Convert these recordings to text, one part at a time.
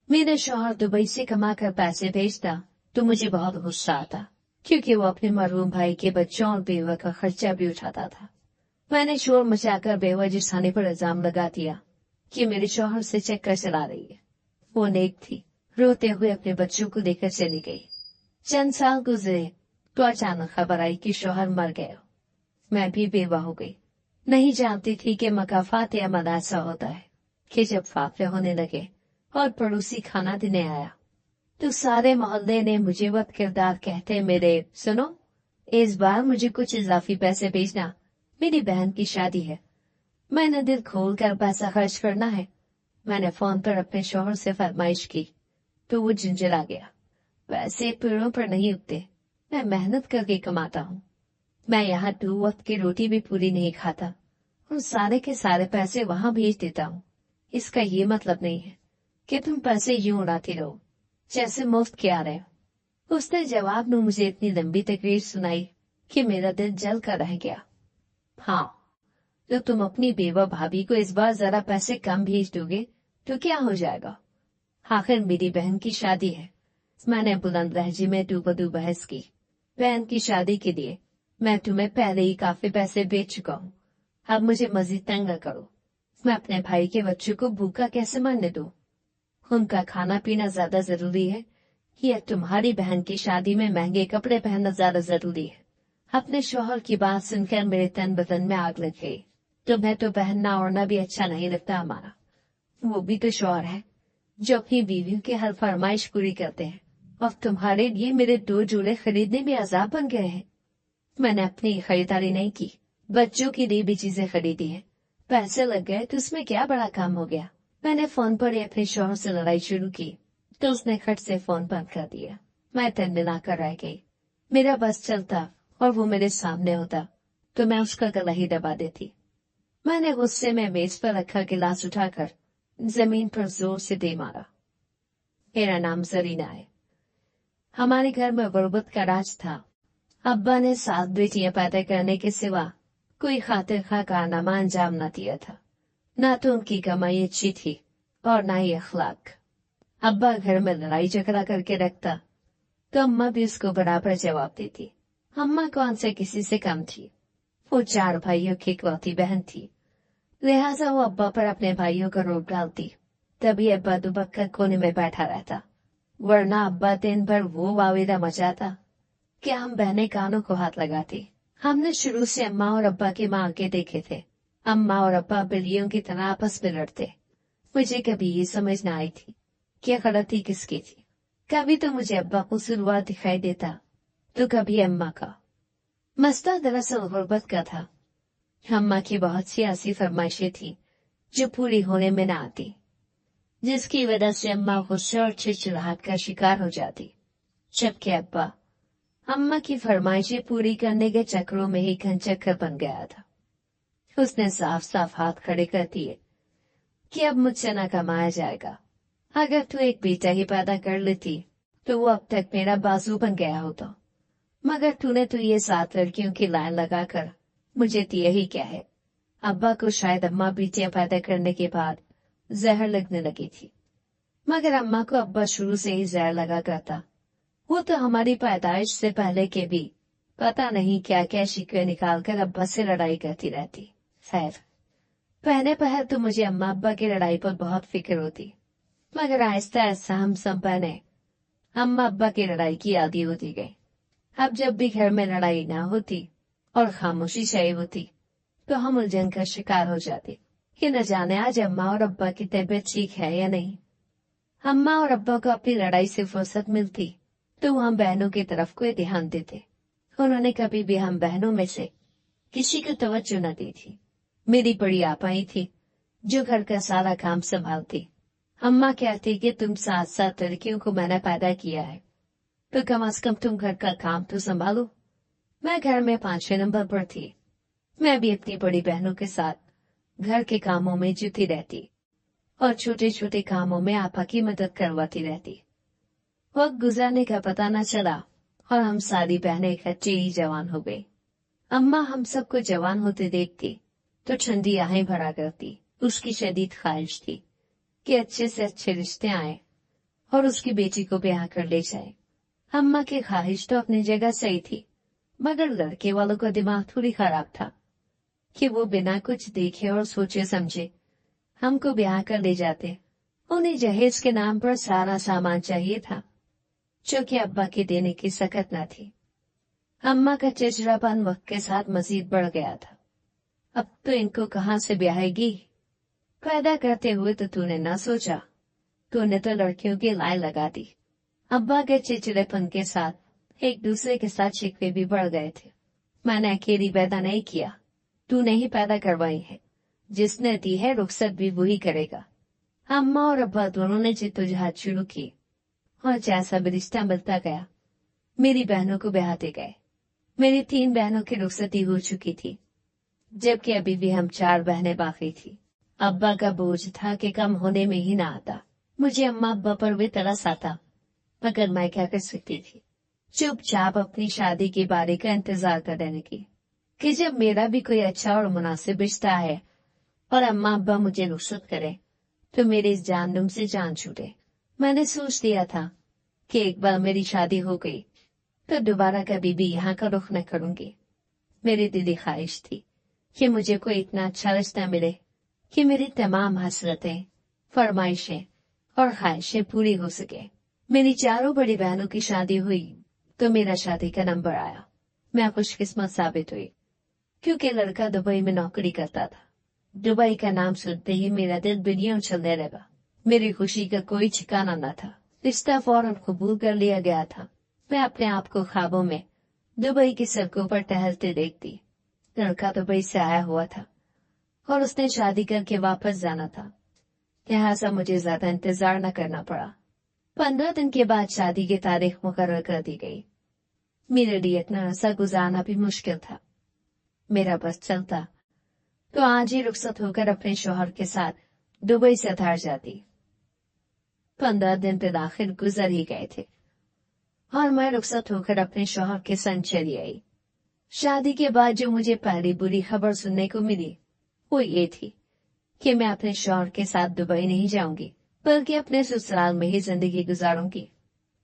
मेरा शौहर दुबई से कमाकर पैसे भेजता तो मुझे बहुत गुस्सा आता, क्योंकि वो अपने मरहूम भाई के बच्चों और बेवा का खर्चा भी उठाता था। मैंने शोर मचाकर बेवजह थाने पर इल्जाम लगा दिया कि मेरे शौहर से चक्कर चला रही है। वो नेक थी, रोते हुए अपने बच्चों को लेकर चली गई। चंद साल गुजरे तो अचानक खबर आई कि शौहर मर गया। मैं भी बेवा हो गई। नहीं जानती थी कि मकाफात या मदासा होता है कि जब फाफले होने लगे और पड़ोसी खाना देने आया तो सारे मोहल्ले ने मुझे बद किरदार कहते मेरे सुनो, इस बार मुझे कुछ इजाफी पैसे भेजना, मेरी बहन की शादी है। मैंने दिल खोल कर पैसा खर्च करना है। मैंने फोन पर अपने शौहर से फरमाइश की तो वो झुंझला गया। पैसे पेड़ों पर नहीं उगते, मैं मेहनत करके कमाता हूँ। मैं यहाँ 2 वक्त की रोटी भी पूरी नहीं खाता और सारे के सारे पैसे वहाँ भेज देता हूँ। इसका ये मतलब नहीं है कि तुम पैसे यूं उड़ाती रहो जैसे मुफ्त के आ रहे हो। उसने जवाब में मुझे इतनी लंबी तकरीर सुनाई कि मेरा दिल जल कर रह गया। हाँ, तो तुम अपनी बेवा भाभी को इस बार जरा पैसे कम भेज दोगे तो क्या हो जाएगा? आखिर मेरी बहन की शादी है। मैंने बुलंद लहजे में डूबदू बहस की। बहन की शादी के लिए मैं तुम्हें पहले ही काफी पैसे बेच चुका हूँ, अब मुझे मजीद तंग न करो। मैं अपने भाई के बच्चों को भूखा कैसे मरने दूं? उनका खाना पीना ज्यादा जरूरी है या तुम्हारी बहन की शादी में महंगे कपड़े पहनना ज्यादा जरूरी है? अपने शौहर की बात सुनकर मेरे तन बदन में आग लग गई। तुम्हें तो पहनना ओढ़ना भी अच्छा नहीं लगता हमारा। वो भी तो शौहर है जो अपनी बीवियों की हर फरमाइश पूरी करते हैं, और तुम्हारे लिए मेरे 2 जोड़े खरीदने में अजाब बन गए हैं। मैंने अपनी खरीदारी नहीं की, बच्चों के लिए भी चीजें खरीदी है। पैसे लग गए तो उसमें क्या बड़ा काम हो गया। मैंने फोन पर ही अपने शौहर से लड़ाई शुरू की तो उसने खट से फोन बंद कर दिया। मैं तनमिना कर रह गई। मेरा बस चलता और वो मेरे सामने होता तो मैं उसका गला ही दबा देती। मैंने गुस्से में मेज पर रखा गिलास उठाकर जमीन पर जोर से दे मारा। मेरा नाम जरीना है। हमारे घर में गुर्बत का राज था। अब्बा ने 7 बेटियां पैदा करने के सिवा कोई खातिर खा कारनामा अंजाम न दिया था। ना तो उनकी कमाई अच्छी थी और ना ही अखलाक। अब्बा घर में लड़ाई झगड़ा करके रखता तो अम्मा भी उसको बराबर जवाब देती। अम्मा कौन से किसी से कम थी। वो 4 भाइयों की इकलौती बहन थी, लिहाजा वो अब्बा पर अपने भाइयों का रोब डालती। तभी अब्बा दुबक कर कोने में बैठा रहता, वरना अब्बा दिन भर वो वावेदा मचाता कि हम बहनें कानों को हाथ लगाती। हमने शुरू से अम्मा और अब्बा के माँ आगे देखे थे। अम्मा और अब्बा बिल्लियों की तरह आपस में लड़ते। मुझे कभी ये समझ न आई थी कि गलती किसकी थी। कभी तो मुझे अब्बा कसूरवार दिखाई देता तो कभी अम्मा का। मसला दरअसल गुर्बत का था। अम्मा की बहुत सी ऐसी फरमाइशें थी जो पूरी होने में न आती, जिसकी वजह से अम्मा गुस्से और चिड़चिड़ाहट का शिकार हो जाती। जबकि अब्बा अम्मा की फरमाइशें पूरी करने के चक्रों में ही घनचक्कर बन गया था। उसने साफ साफ हाथ खड़े कर दिए कि अब मुझसे न कमाया जाएगा। अगर तू एक बेटा ही पैदा कर लेती तो वो अब तक मेरा बाजू बन गया होता, मगर तूने तो ये 7 लड़कियों की लाइन लगाकर मुझे दिया ही क्या है। अब्बा को शायद अम्मा बेटियां पैदा करने के बाद जहर लगने लगी थी, मगर अम्मा को अब्बा शुरू से ही जहर लगा करता। वो तो हमारी पैदाइश से पहले के भी पता नहीं क्या क्या शिकवे निकालकर अब्बा से लड़ाई करती रहती। खैर, पहले पहल तो मुझे अम्मा अब्बा की लड़ाई पर बहुत फिक्र होती, मगर आहिस्ता आहिस्ता हम सब बहनें अम्मा अब्बा की लड़ाई की आदी होती गई। अब जब भी घर में लड़ाई ना होती और खामोशी चाहिए होती तो हम उलझन का शिकार हो जाते कि न जाने आज अम्मा और अब्बा की तबीयत ठीक है या नहीं। अम्मा और अब्बा को अपनी लड़ाई से फुर्सत मिलती तो हम बहनों की तरफ कोई ध्यान देते। उन्होंने कभी भी हम बहनों में से किसी को तवज्जो न दी थी। मेरी बड़ी आपाई थी जो घर का सारा काम संभालती। अम्मा कहती कि तुम 7 लड़कियों को मैंने पैदा किया है तो कम से कम तुम घर का काम तो संभालो। मैं घर में 5वें नंबर पर थी। मैं भी अपनी बड़ी बहनों के साथ घर के कामों में जुटी रहती और छोटे छोटे कामों में आपा की मदद करवाती रहती। वक्त गुजरने का पता न चला और हम सारी बहनें इकट्ठी ही जवान हो गई। अम्मा हम सबको जवान होते देखती तो ठंडी आहें भरा करती। उसकी शदीद ख्वाहिश थी कि अच्छे से अच्छे रिश्ते आए और उसकी बेटी को ब्याह कर ले जाए। अम्मा की ख्वाहिश तो अपनी जगह सही थी, मगर लड़के वालों का दिमाग थोड़ी खराब था कि वो बिना कुछ देखे और सोचे समझे हमको ब्याह कर ले जाते। उन्हें जहेज के नाम पर सारा सामान चाहिए था, जो कि अब्बा के देने की सकत न थी। अम्मा का चिड़चिड़ापन वक्त के साथ मजीद बढ़ गया था। अब तो इनको कहाँ से ब्याहेगी? पैदा करते हुए तो तूने न सोचा, तूने तो लड़कियों की लाई लगा दी। अब्बा के चिड़चिड़ेपन के साथ एक दूसरे के साथ शिकवे भी बढ़ गए थे। मैंने अकेली पैदा नहीं किया, तूने ही पैदा करवाई है। जिसने दी है रुखसत भी वही करेगा। अम्मा और अब्बा दोनों ने जिद्दोजहद शुरू की और जैसा भी रिश्ता मिलता गया मेरी बहनों को ब्याहते गए। मेरी 3 बहनों की रुखसती हो चुकी थी, जबकि अभी भी हम 4 बहनें बाकी थी। अब्बा का बोझ था कि कम होने में ही ना आता। मुझे अम्मा अब्बा पर भी तरस आता, मगर मैं क्या कर सकती थी? चुपचाप अपनी शादी के बारे का इंतजार कर रहने की कि जब मेरा भी कोई अच्छा और मुनासिब रिश्ता है और अम्मा अब्बा मुझे रुखसत करे तो मेरे इस जानदुम से जान छूटे। मैंने सोच लिया था कि एक बार मेरी शादी हो गई तो दोबारा कभी भी यहाँ का रुख न करूंगी। मेरी दिली ख्वाहिश थी कि मुझे कोई इतना अच्छा रिश्ता मिले कि मेरी तमाम हसरतें, फरमाइशें और ख्वाहिशें पूरी हो सके। मेरी 4 बड़ी बहनों की शादी हुई तो मेरा शादी का नंबर आया। मैं खुशकिस्मत साबित हुई क्योंकि लड़का दुबई में नौकरी करता था। दुबई का नाम सुनते ही मेरा दिल दुनिया उछलने लगा। मेरी खुशी का कोई ठिकाना न था। रिश्ता फौरन कबूल कर लिया गया था। मैं अपने आप को ख्वाबों में दुबई की सड़कों पर टहलते देखती। लड़का दुबई से आया हुआ था और उसने शादी करके वापस जाना था, लिहाजा मुझे ज्यादा इंतजार न करना पड़ा। 15 दिन के बाद शादी की तारीख मुकर्रर कर दी गई। मेरे लिए इतना अरसा गुजारना भी मुश्किल था। मेरा बस चलता तो आज ही रुखसत होकर अपने शौहर के साथ दुबई से उतार जाती। 15 दिन फिर आखिर गुजर ही गए थे और मैं रुखसत होकर अपने शौहर के संग चली आई। शादी के बाद जो मुझे पहली बुरी खबर सुनने को मिली वो ये थी कि मैं अपने शौहर के साथ दुबई नहीं जाऊंगी, बल्कि अपने ससुराल में ही जिंदगी गुजारूंगी।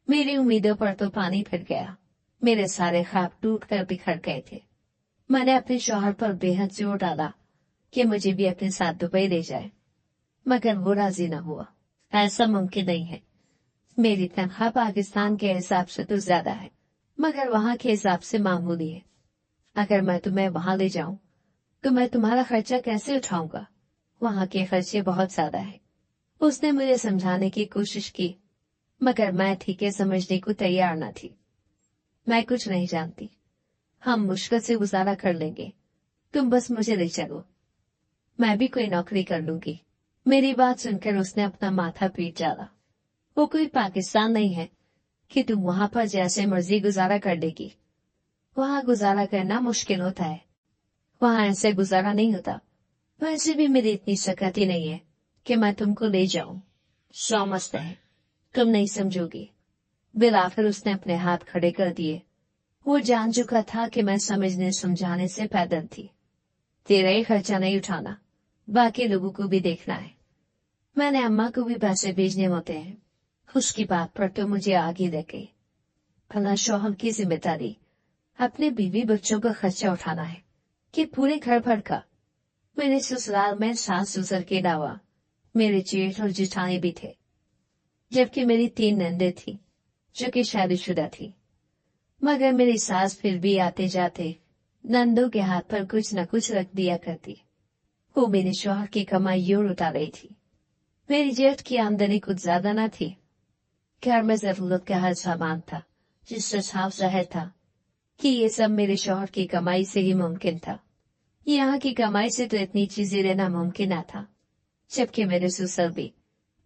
मेरी उम्मीदों पर तो पानी फिर गया। मेरे सारे ख्वाब टूट कर बिखर गए थे। मैंने अपने शौहर पर बेहद जोर डाला कि मुझे भी अपने साथ दुबई ले जाए, मगर वो राजी न हुआ। ऐसा मुमकिन नहीं है। मेरी तनख्वाह पाकिस्तान के हिसाब से तो ज्यादा है, मगर वहाँ के हिसाब से मामूली है। अगर मैं तुम्हें वहाँ ले जाऊं तो मैं तुम्हारा खर्चा कैसे उठाऊंगा? वहाँ के खर्चे बहुत ज्यादा है। उसने मुझे समझाने की कोशिश की, मगर मैं ठीक है समझने को तैयार न थी। मैं कुछ नहीं जानती, हम मुश्किल से गुजारा कर लेंगे, तुम बस मुझे ले चलो, मैं भी कोई नौकरी कर लूंगी। मेरी बात सुनकर उसने अपना माथा पीट डाला। वो कोई पाकिस्तान नहीं है कि तुम वहां पर जैसे मर्जी गुजारा कर लेगी। वहां गुजारा करना मुश्किल होता है, वहां ऐसे गुजारा नहीं होता। वैसे भी मेरी इतनी सकत ही नहीं है कि मैं तुमको ले जाऊं। समझते हैं, तुम नहीं समझोगी। बिल आखिर उसने अपने हाथ खड़े कर दिए। वो जान चुका था कि मैं समझने समझाने से पैदल थी। तेरा ही खर्चा नहीं उठाना, बाकी लोगों को भी देखना है। मैंने अम्मा को भी पैसे भेजने होते हैं। उसकी बात पर तो मुझे आगे लगे। भला शौहर की जिम्मेदारी अपने बीवी बच्चों का खर्चा उठाना है कि पूरे घर भर का। मेरे ससुराल में सास ससुर के अलावा मेरे जेठ और जेठानी भी थे, जबकि मेरी 3 नंदे थी जो कि शादीशुदा थी। मगर मेरी सास फिर भी आते जाते नंदों के हाथ पर कुछ न कुछ रख दिया करती। वो मेरे शौहर की कमाई यूं लुटा रही थी। मेरी जेठ की आमदनी कुछ ज्यादा न थी। घर में जरूरत का हर सामान था, जिससे साफ जाहिर था कि ये सब मेरे शौहर की कमाई से ही मुमकिन था। यहाँ की कमाई से तो इतनी चीजें लेना मुमकिन न था, जबकि मेरे ससुर भी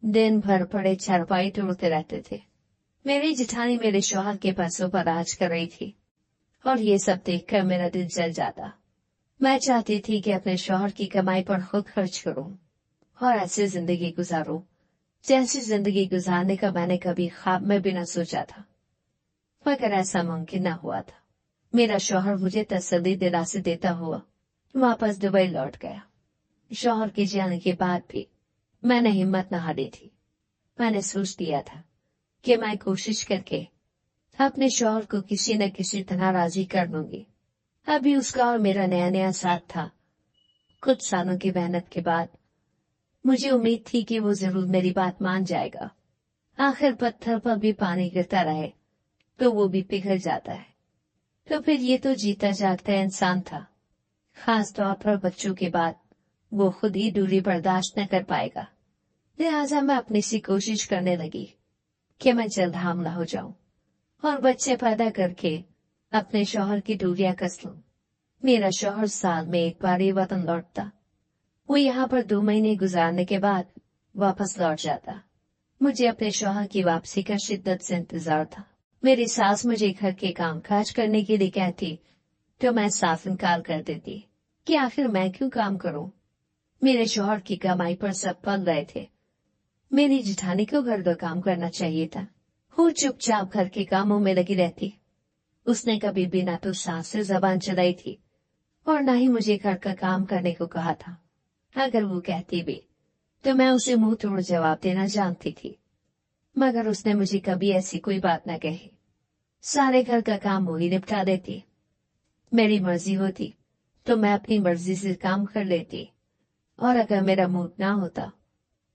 दिन भर पड़े चारपाई तोड़ते रहते थे। मेरी जेठानी मेरे शौहर के पैसों पर राज कर रही थी और ये सब देखकर मेरा दिल जल जाता। मैं चाहती थी कि अपने शौहर की कमाई पर खुद खर्च करूं और ऐसी जिंदगी गुजारूं जैसी जिंदगी गुजारने का मैंने कभी ख्वाब में भी न सोचा था, मगर ऐसा मुमकिन न हुआ था। मेरा शौहर मुझे तसल्ली दिलासे देता हुआ वापस दुबई लौट गया। शौहर के जाने के बाद भी मैंने हिम्मत न हारी थी। मैंने सोच लिया था कि मैं कोशिश करके अपने शौहर को किसी न किसी तरह राजी कर लूंगी। अभी उसका और मेरा नया नया साथ था। कुछ सालों की मेहनत के बाद मुझे उम्मीद थी कि वो जरूर मेरी बात मान जाएगा। आखिर पत्थर पर भी पानी गिरता रहे तो वो भी पिघल जाता है। तो फिर ये तो जीता जागता इंसान था। खास तौर पर बच्चों के बाद वो खुद ही दूरी बर्दाश्त न कर पाएगा। लिहाजा मैं अपनी सी कोशिश करने लगी कि मैं जल्द हामला हो जाऊं और बच्चे पैदा करके अपने शौहर की दूरियां कस लूं। मेरा शौहर साल में एक बार ही वतन लौटता। वो यहाँ पर 2 महीने गुजारने के बाद वापस लौट जाता। मुझे अपने शौहर की वापसी का शिद्दत से इंतजार था। मेरी सास मुझे घर के काम काज करने के लिए कहती तो मैं साफ इनकार कर देती कि आखिर मैं क्यों काम करूं। मेरे शौहर की कमाई पर सब पल रहे थे। मेरी जिठानी को घर का काम करना चाहिए था। वो चुपचाप घर के कामों में लगी रहती। उसने कभी भी ना तो सास से जबान चलाई थी और ना ही मुझे घर का काम करने को कहा था। अगर वो कहती भी तो मैं उसे मुंह तोड़ जवाब देना जानती थी, मगर उसने मुझे कभी ऐसी कोई बात न कही। सारे घर का काम वो ही निपटा देती। मेरी मर्जी होती तो मैं अपनी मर्जी से काम कर लेती और अगर मेरा मूड ना होता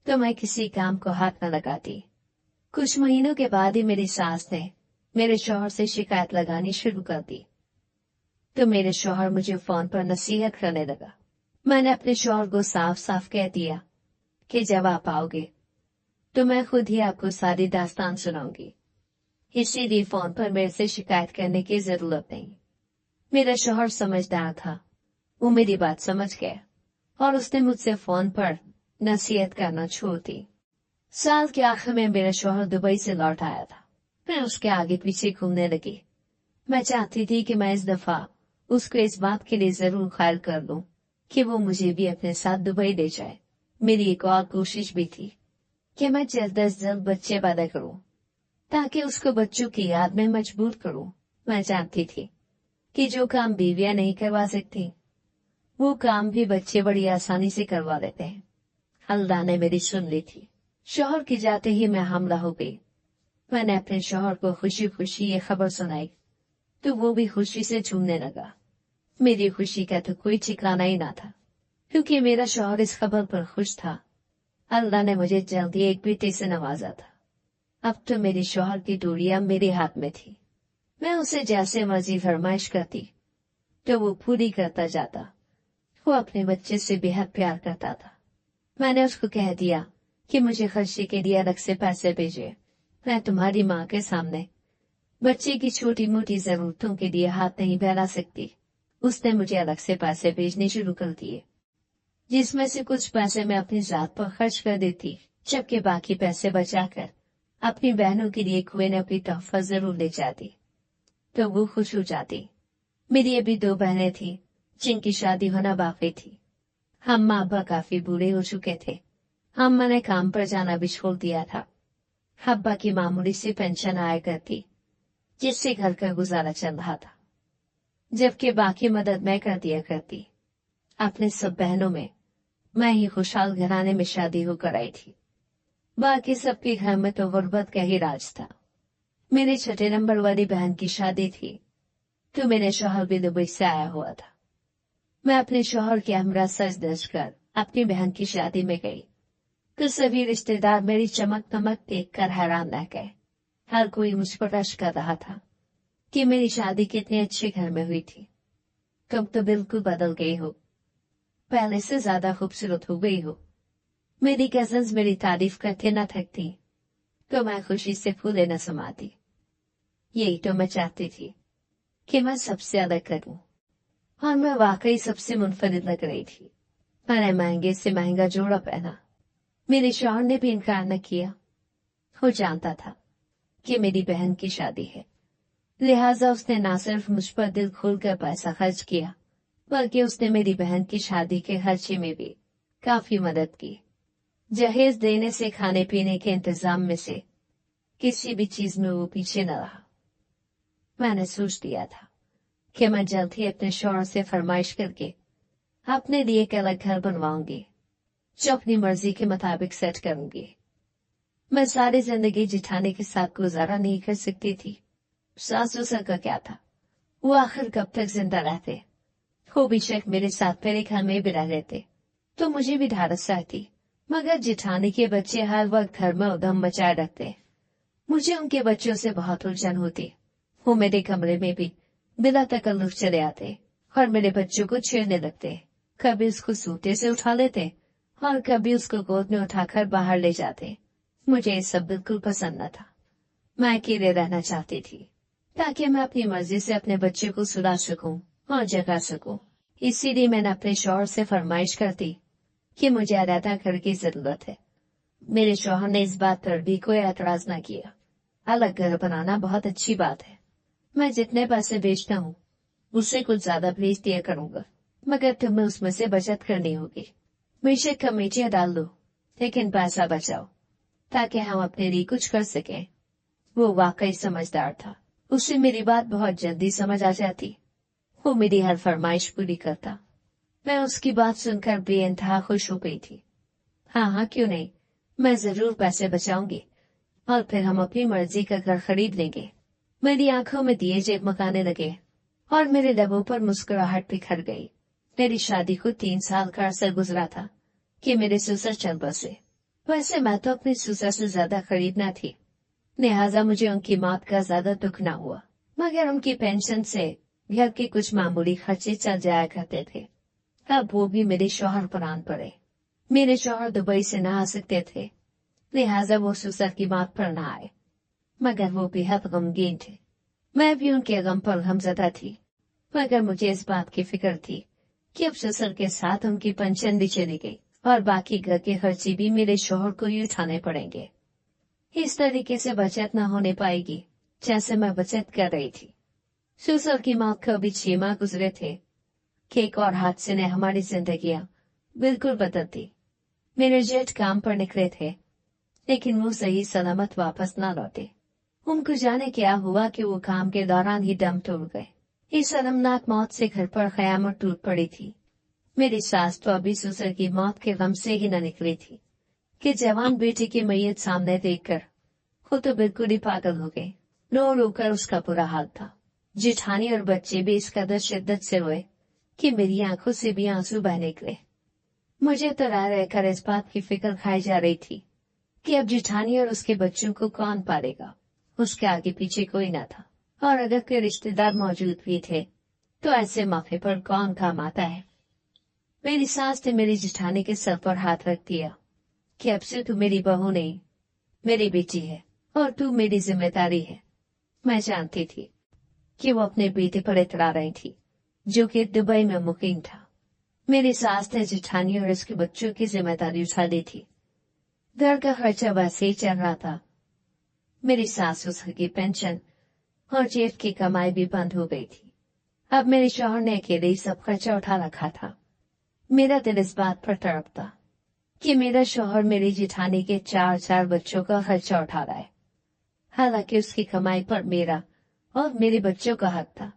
तो मैं किसी काम को हाथ न लगाती। कुछ महीनों के बाद ही मेरी सास ने मेरे शौहर से शिकायत लगानी शुरू कर दी तो मेरे शौहर मुझे फोन पर नसीहत करने लगा। मैंने अपने शौहर को साफ साफ कह दिया कि जब आप आओगे तो मैं खुद ही आपको सारी दास्तान सुनाऊंगी, इसीलिए फोन पर मेरे से शिकायत करने की जरूरत नहीं। मेरा शौहर समझदार था। वो मेरी बात समझ गया और उसने मुझसे फोन पर नसीहत करना छोड़ दी। साल के आखिर में मेरा शौहर दुबई से लौट आया था। मैं उसके आगे पीछे घूमने लगी। मैं चाहती थी कि मैं इस दफा उसको इस बात के लिए जरूर ख्याल कर लूं कि वो मुझे भी अपने साथ दुबई ले जाए। मेरी एक और कोशिश भी थी कि मैं जल्द अज जल्द बच्चे पैदा करूं ताकि उसको बच्चों की याद में मजबूर करूं। मैं जानती थी कि जो काम बीवियां नहीं करवा सकती वो काम भी बच्चे बड़ी आसानी से करवा लेते हैं। अल्लाह ने मेरी सुन ली थी। शौहर की जाते ही मैं हमला हो गई। मैंने अपने शौहर को खुशी खुशी ये खबर सुनाई तो वो भी खुशी से झूमने लगा। मेरी खुशी का तो कोई ठिकाना ही ना था, क्योंकि मेरा शौहर इस खबर पर खुश था। अल्लाह ने मुझे जल्दी एक बेटे से नवाजा था। अब तो मेरी शौहर की डोरियां मेरे हाथ में थी। मैं उसे जैसे मर्जी फरमाइश करती तो वो पूरी करता जाता। वो अपने बच्चे से बेहद प्यार करता था। मैंने उसको कह दिया कि मुझे खर्चे के लिए अलग से पैसे भेजे। मैं तुम्हारी माँ के सामने बच्चे की छोटी मोटी जरूरतों के लिए हाथ नहीं फैला सकती। उसने मुझे अलग से पैसे भेजने शुरू कर दिए, जिसमें से कुछ पैसे मैं अपनी जात पर खर्च कर देती, जबकि बाकी पैसे बचाकर अपनी बहनों के लिए कोई न कोई तोहफा जरूर ले जाती तो वो खुश हो जाती। मेरी अभी 2 बहनें थी जिनकी शादी होना बाकी थी। हम अब्बा काफी बूढ़े हो चुके थे। अम्मा ने काम पर जाना भी छोड़ दिया था। अब्बा की मामूली सी पेंशन आया करती जिससे घर का गुजारा चल रहा था, जबकि बाकी मदद मैं कर दिया करती। अपने सब बहनों में मैं ही खुशहाल घराने में शादी होकर आई थी। बाकी सबके घर में तो गुर्बत का ही राज था। मेरे छठे नंबर वाली बहन की शादी थी तो मेरे शौहर भी दुबई से आया हुआ था। मैं अपने शौहर के हमरा सज धज कर अपनी बहन की शादी में गई तो सभी रिश्तेदार मेरी चमक दमक देख कर हैरान रह गए। हर कोई मुझ पर रश कर रहा था कि मेरी शादी कितने अच्छे घर में हुई थी। तुम तो बिल्कुल बदल गई हो, पहले से ज्यादा खूबसूरत हो गई हो। मेरी कजन्स मेरी तारीफ करते न थकती तो मैं खुशी से फूले न समाती। यही तो मैं चाहती थी कि मैं सबसे अलग लगूं, और मैं वाकई सबसे मुनफरिद लग रही थी। मैंने महंगे से महंगा जोड़ा पहना। मेरे शौहर ने भी इनकार न किया। वो जानता था कि मेरी बहन की शादी है, लिहाजा उसने न सिर्फ मुझ पर दिल खोलकर पैसा खर्च किया, बल्कि उसने मेरी बहन की शादी के खर्चे में भी काफी मदद की। जहेज देने से खाने पीने के इंतजाम में से किसी भी चीज में वो पीछे न रहा। मैंने सोच लिया था कि मैं जल्द ही अपने शौहर से फरमाइश करके अपने लिए एक अलग घर बनवाऊंगी जो अपनी मर्जी के मुताबिक सेट करूंगी। मैं सारी जिंदगी जिठानी के साथ गुजारा नहीं कर सकती थी। सास ससुर का क्या था, वो आखिर कब तक जिंदा रहते। वो बेशक मेरे साथ मेरे घर में भी रह लेते तो मुझे भी ढारस आती, मगर जिठानी के बच्चे हर वक्त घर में उधम मचाए रखते। मुझे उनके बच्चों से बहुत उलझन होती। वो मेरे कमरे में भी बिना तकल्लुफ चले आते और मेरे बच्चों को छेड़ने लगते। कभी उसको सूते से उठा लेते और कभी उसको गोद में उठाकर बाहर ले जाते। मुझे ये सब बिल्कुल पसंद न था। मैं अकेले रहना चाहती थी ताकि मैं अपनी मर्जी से अपने बच्चे को सुला सकूं और जगा सकूं। इसीलिए मैंने अपने शौहर से फरमाइश कर दी कि मुझे अलग घर की जरूरत है। मेरे शौहर ने इस बात पर भी कोई एतराज न किया। अलग घर बनाना बहुत अच्छी बात है, मैं जितने पैसे बेचता हूँ उससे कुछ ज्यादा भेज दिया करूंगा, मगर तुम्हें उसमें से बचत करनी होगी। बेशक कमेटियां डाल दो, लेकिन पैसा बचाओ ताकि हम अपने लिए कुछ कर सकें। वो वाकई समझदार था, उससे मेरी बात बहुत जल्दी समझ आ जाती। वो मेरी हर फरमाइश पूरी करता। मैं उसकी बात सुनकर बेइंतहा खुश हो गई थी। हाँ, क्यों नहीं, मैं जरूर पैसे बचाऊंगी और फिर हम अपनी मर्जी का घर खरीद लेंगे। मेरी आंखों में दिए जगमगाने लगे और मेरे लबों पर मुस्कुराहट बिखर गई। मेरी शादी को 3 साल का अरसा गुजरा था कि मेरे ससुर चल बसे। वैसे मैं तो अपने ससुर से ज्यादा खरीदना थी, लिहाजा मुझे उनकी मौत का ज्यादा दुख न हुआ, मगर उनकी पेंशन से घर के कुछ मामूली खर्चे चल जाया करते थे। अब वो भी मेरे शौहर पर आन पड़े। मेरे शौहर दुबई से न आ सकते थे, लिहाजा वो ससुर की मौत पर न आए, मगर वो बेहद गमगीन थे। मैं भी उनके गम पर गमज़दा थी, मगर मुझे इस बात की फिक्र थी कि अब ससुर के साथ उनकी पेंशन भी चली गई और बाकी घर के खर्चे भी मेरे शौहर को ही उठाने पड़ेंगे। इस तरीके से बचत न होने पाएगी जैसे मैं बचत कर रही थी। ससुर की मौत को अभी 6 माह गुजरे थे कि एक और हादसे ने हमारी जिंदगियां बिल्कुल बदल दी। मेरे जेठ काम पर निकले थे, लेकिन वो सही सलामत वापस न लौटे। उनको जाने क्या हुआ कि वो काम के दौरान ही दम तोड़ गए। इस अलमनाक मौत से घर पर कयामत टूट पड़ी थी। मेरी सास तो अभी ससुर की मौत के गम से ही न निकली थी कि जवान बेटी की मैयत सामने देखकर वो तो बिल्कुल ही पागल हो गई। रो रो कर उसका बुरा हाल था। जिठानी और बच्चे भी इस कदर शिद्दत से रोए कि मेरी आंखों से भी आंसू बह निकले। मुझे तो रह रहकर इस बात की फिक्र खाई जा रही थी कि अब जिठानी और उसके बच्चों को कौन पालेगा। उसके आगे पीछे कोई न था, और अगर कोई रिश्तेदार मौजूद भी थे तो ऐसे मौके पर कौन काम आता है। मेरी सास ने मेरी जिठानी के सर पर हाथ रख दिया कि अब से तू मेरी बहू नहीं, मेरी बेटी है और तू मेरी जिम्मेदारी है। मैं जानती थी कि वो अपने बेटे पर इतरा रही थी जो कि दुबई में मुकीम था। मेरी सास ने जिठानी और उसके बच्चों की जिम्मेदारी उठा ली थी। घर का खर्चा वैसे ही चल रहा था। मेरी सास ससुर की पेंशन और जेठ की कमाई भी बंद हो गई थी। अब मेरे शौहर ने अकेले ही सब खर्चा उठा रखा था। मेरा दिल इस बात पर तड़पता कि मेरा शौहर मेरी जिठानी के 4 बच्चों का खर्चा उठा रहा है, हालांकि उसकी कमाई पर मेरा और मेरे बच्चों का हक था।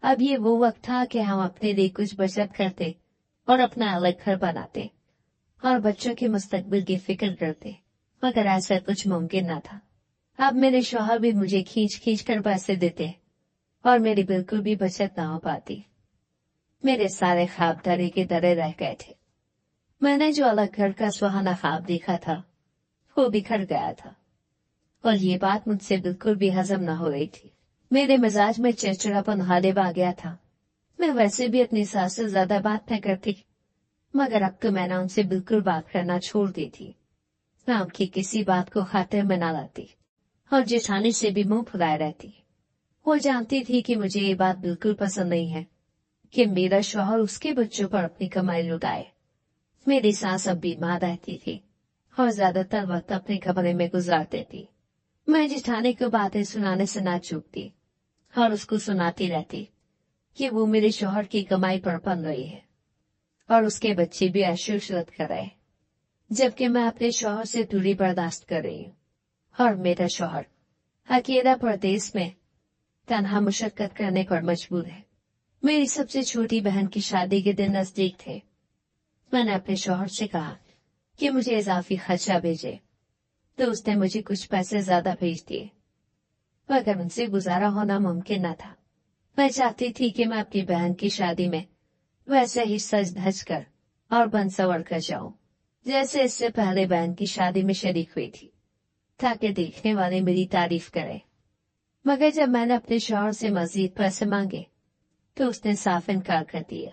अब ये वो वक्त था कि हम अपने लिए कुछ बचत करते और अपना अलग घर बनाते और बच्चों के मुस्तकबिल की फिक्र करते, मगर ऐसा कुछ मुमकिन न था। अब मेरे शौहर भी मुझे खींच खींच कर पैसे देते और मेरी बिल्कुल भी बचत न हो पाती। मेरे सारे ख्वाब दरे के दरे रह गए थे। मैंने जो अलग घर का सुहाना ख्वाब देखा था वो बिखर गया था और ये बात मुझसे बिल्कुल भी हजम न हो रही थी। मेरे मिजाज में चिड़चिड़ापन गालिब आ गया था। मैं वैसे भी अपनी सास से ज्यादा बात न करती, मगर अब तो मैंने उनसे बिल्कुल बात करना छोड़ दी थी। मैं उनकी किसी बात को खातिर में न लाती और जेठानी से भी मुंह फुलाए रहती। वो जानती थी कि मुझे ये बात बिल्कुल पसंद नहीं है कि मेरा शौहर उसके बच्चों पर अपनी कमाई लुटाए। मेरी सास अब बीमार रहती थी और ज्यादातर वक्त अपने कमरे में गुजारती थी। मैं जेठानी को बातें सुनाने से ना चूकती और उसको सुनाती रहती कि वो मेरे शौहर की कमाई पर पल रही है और उसके बच्चे भी ऐशो-इशरत कर रहे, जबकि मैं अपने शौहर से दूरी बर्दाश्त कर रही हूँ और मेरा शौहर अकेला परदेश में तन्हा मुशक्कत करने पर मजबूर है। मेरी सबसे छोटी बहन की शादी के दिन नजदीक थे। मैंने अपने शौहर से कहा कि मुझे इजाफी खर्चा भेजे तो उसने मुझे कुछ पैसे ज्यादा भेज दिए, मगर उनसे गुजारा होना मुमकिन न था। मैं चाहती थी कि मैं अपनी बहन की शादी में वैसे ही सज धज कर और बन संवर कर जाऊं जैसे इससे पहले बहन की शादी में शरीक हुई थी, ताकि देखने वाले मेरी तारीफ करें। मगर जब मैंने अपने शौहर से मजीद पैसे मांगे तो उसने साफ इनकार कर दिया।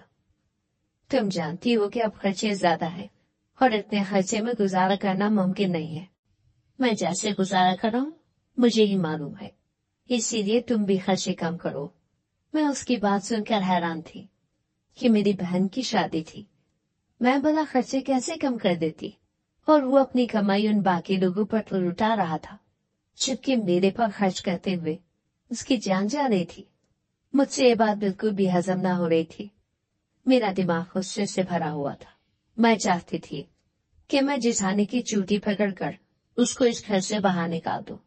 तुम जानती हो कि अब खर्चे ज्यादा हैं और इतने खर्चे में गुजारा करना मुमकिन नहीं है। मैं जैसे गुजारा कर रहा हूं मुझे ही मालूम है, इसीलिए तुम भी खर्चे कम करो। मैं उसकी बात सुनकर हैरान थी कि मेरी बहन की शादी थी, मैं भला खर्चे कैसे कम कर देती, और वो अपनी कमाई उन बाकी लोगों पर तो लुटा रहा था, जबकि मेरे पर खर्च करते हुए उसकी जान जा रही थी। मुझसे ये बात बिल्कुल भी हजम न हो रही थी। मेरा दिमाग गुस्से से भरा हुआ था। मैं चाहती थी कि मैं जिठानी की चूटी पकड़कर उसको इस घर से बाहर निकाल दूं,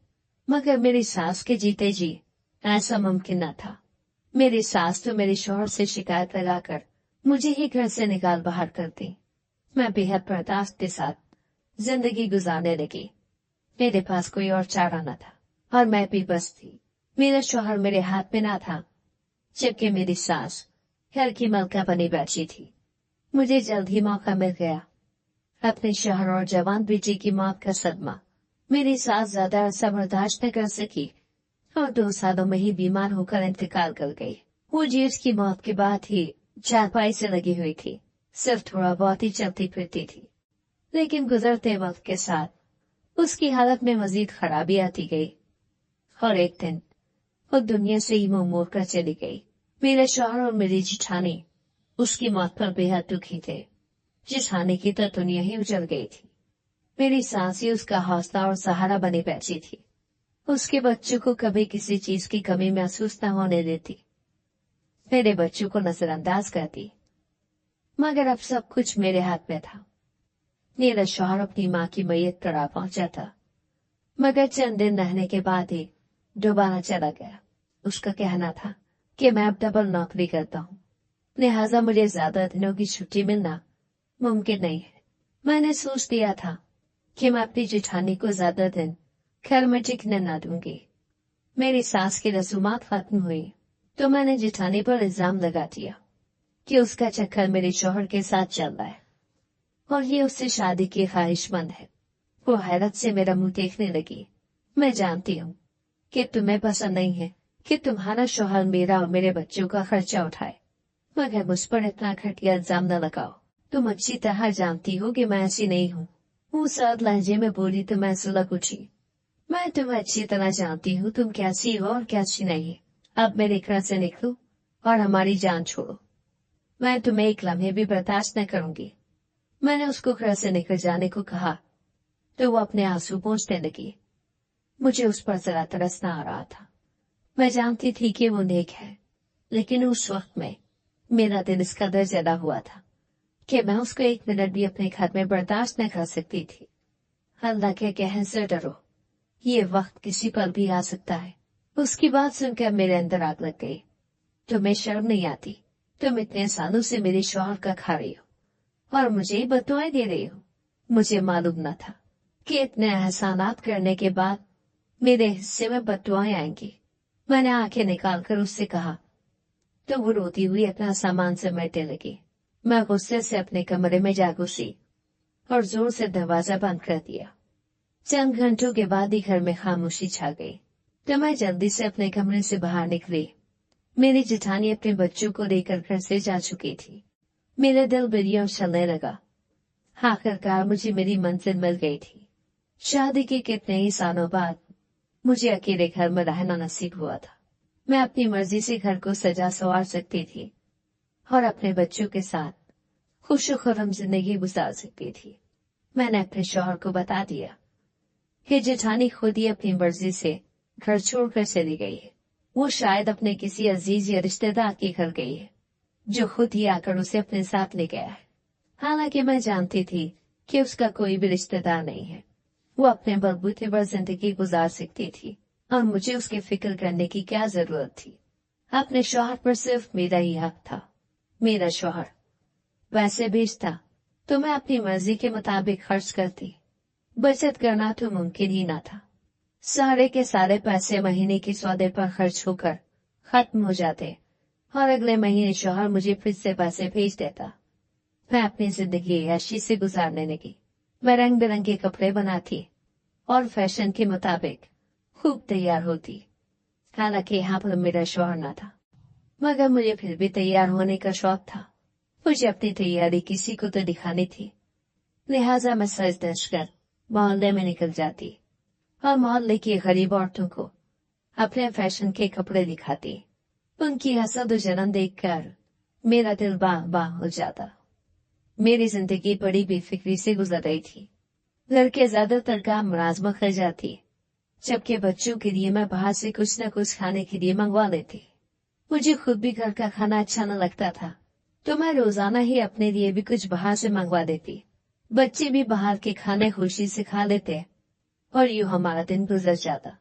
मगर मेरी सास के जीते जी ऐसा मुमकिन न था। मेरी सास तो मेरे शौहर से शिकायत लगाकर मुझे ही घर से निकाल बाहर कर दी। मैं बेहद बर्दाश्त के साथ जिंदगी गुजारने लगी। मेरे पास कोई और चारा न था और मैं भी बस थी। मेरा शौहर मेरे हाथ में न था, जबकि मेरी सास घर की मलका बनी बैठी थी। मुझे जल्द ही मौका मिल गया। अपने शौहर और जवान बेटी की मौत का सदमा मेरी सास ज्यादा अरसा बर्दाश्त न कर सकी और 2 सालों में ही बीमार होकर इंतकाल कर गई। वो जी उसकी मौत के बाद ही चारपाई से लगी हुई थी, सिर्फ थोड़ा बहुत ही चलती फिरती थी। लेकिन गुजरते वक्त के साथ उसकी हालत में मजीद खराबी आती गई और एक दिन वो दुनिया से ही मुंह मोड़ कर चली गई। मेरे शौहर और मेरी जिठानी उसकी मौत पर बेहद दुखी थे। जिठानी की तो दुनिया ही उजड़ गई थी। मेरी सास ही उसका हौसला और सहारा बनी बैठी थी। उसके बच्चों को कभी किसी चीज की कमी महसूस न होने देती, मेरे बच्चों को नजरअंदाज करती। मगर अब सब कुछ मेरे हाथ में था। मेरा शौहर अपनी माँ की मैयत करा पहुंचा था, मगर चंद दिन रहने के बाद ही दोबारा चला गया। उसका कहना था कि मैं अब डबल नौकरी करता हूँ, लिहाजा मुझे ज्यादा दिनों की छुट्टी मिलना मुमकिन नहीं है। मैंने सोच लिया था कि मैं अपनी जिठानी को ज्यादा दिन घर में टिकने न दूंगी। मेरी सास की रसूमात खत्म हुई तो मैंने जिठानी पर इल्जाम लगा दिया कि उसका चक्कर मेरे शौहर के साथ चल रहा है और ये उससे शादी की ख्वाहिशमंद है। वो हैरत से मेरा मुंह देखने लगी। मैं जानती हूँ कि तुम्हें पसंद नहीं है कि तुम्हारा शौहर मेरा और मेरे बच्चों का खर्चा उठाए, मगर मुझ पर इतना घटिया इल्जाम न लगाओ। तुम अच्छी तरह जानती हो कि मैं ऐसी नहीं हूँ। वो सर्द लहजे में बोली तो मैं सुलग उठी। मैं तुम्हें अच्छी तरह जानती हूँ तुम कैसी हो और कैसी नहीं। अब मेरे घर से निकलो और हमारी जान छोड़ो। मैं तुम्हें एक लम्हे भी बर्दाश्त न करूंगी। मैंने उसको घर से निकल जाने को कहा तो वो अपने आंसू पोंछने लगी। मुझे उस पर जरा तरस न आ रहा था। मैं जानती थी कि वो नेक है, लेकिन उस वक्त में मेरा दिल इस कदर जला हुआ था कि मैं उसको 1 मिनट भी अपने घर में बर्दाश्त न कर सकती थी। अल्लाह के कहने से डरो, ये वक्त किसी पर भी आ सकता है। उसकी बात सुनकर मेरे अंदर आग लग गई। तुम्हें शर्म नहीं आती? तुम इतने सालों से मेरे शौहर का खा रही हो और मुझे बददुआएं दे रही हो। मुझे मालूम न था कि इतने एहसानात करने के बाद मेरे हिस्से में बददुआएं आएंगी। मैंने आंखें निकालकर उससे कहा तो वो रोती हुई अपना सामान समेटने लगी। मैं गुस्से से अपने कमरे में जा घुसी और जोर से दरवाजा बंद कर दिया। चंद घंटों के बाद ही घर में खामोशी छा गई तो मैं जल्दी से अपने कमरे से बाहर निकली। मेरी जिठानी अपने बच्चों को लेकर घर से जा चुकी थी। मेरा दिल बिरियों चलने लगा। आखिरकार मुझे मेरी मंजिल मिल गई थी। शादी के कितने ही सालों बाद मुझे अकेले घर में रहना नसीब हुआ था। मैं अपनी मर्जी से घर को सजा संवार सकती थी और अपने बच्चों के साथ खुशो-खुर्रम जिंदगी गुजार सकती थी। मैंने अपने शौहर को बता दिया कि जेठानी खुद ही अपनी मर्जी से घर छोड़कर चली गई है। वो शायद अपने किसी अजीज या रिश्तेदार के घर गई है, जो खुद ही आकर उसे अपने साथ ले गया है। हालांकि मैं जानती थी कि उसका कोई भी रिश्तेदार नहीं है। वो अपने बलबूते पर जिंदगी गुजार सकती थी और मुझे उसकी फिक्र करने की क्या जरूरत थी। अपने शौहर पर सिर्फ मेरा ही हक था। मेरा शौहर वैसे बेच था तो मैं अपनी मर्जी के मुताबिक खर्च करती। बचत करना तो मुमकिन ही ना था। सारे के सारे पैसे महीने के सौदे पर खर्च होकर खत्म हो जाते और अगले महीने शौहर मुझे फिर से पैसे भेज देता। मैं अपनी जिंदगी ऐशी से गुजारने लगी। मैं रंग बिरंगे कपड़े बनाती और फैशन के मुताबिक खूब तैयार होती। हालांकि यहाँ पर मेरा शौहर न था, मगर मुझे फिर भी तैयार होने का शौक था। मुझे अपनी तैयारी किसी को तो दिखानी थी, लिहाजा मैं सज धज कर मोहल्ले में निकल जाती और मोहल्ले की गरीब औरतों को अपने फैशन के कपड़े दिखाती। उनकी हसद जलन देखकर मेरा दिल बाग बाग हो जाता। मेरी जिंदगी बड़ी बेफिक्री से गुजर रही थी। घर के ज्यादातर काम मुलाजमा कर जाती, जबकि बच्चों के लिए मैं बाहर से कुछ न कुछ खाने के लिए मंगवा लेती। मुझे खुद भी घर का खाना अच्छा न लगता था, तो मैं रोजाना ही अपने लिए भी कुछ बाहर से मंगवा देती। बच्चे भी बाहर के खाने खुशी से खा लेते और यूं हमारा दिन गुजर जाता।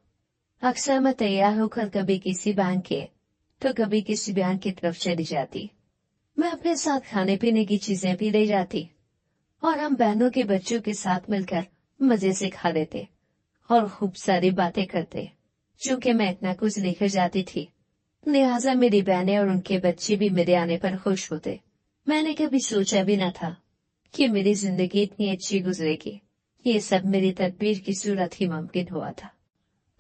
अक्सर मैं तैयार होकर कभी किसी बहन के तो कभी किसी बहन की तरफ चली जाती। मैं अपने साथ खाने पीने की चीजें भी ले जाती और हम बहनों के बच्चों के साथ मिलकर मजे से खा लेते और खूब सारी बातें करते। चूंकि मैं इतना कुछ लेकर जाती थी, लिहाजा मेरी बहनें और उनके बच्चे भी मेरे आने पर खुश होते। मैंने कभी सोचा भी न था कि मेरी जिंदगी इतनी अच्छी गुजरेगी। ये सब मेरी तदबीर की सूरत ही मुमकिन हुआ था।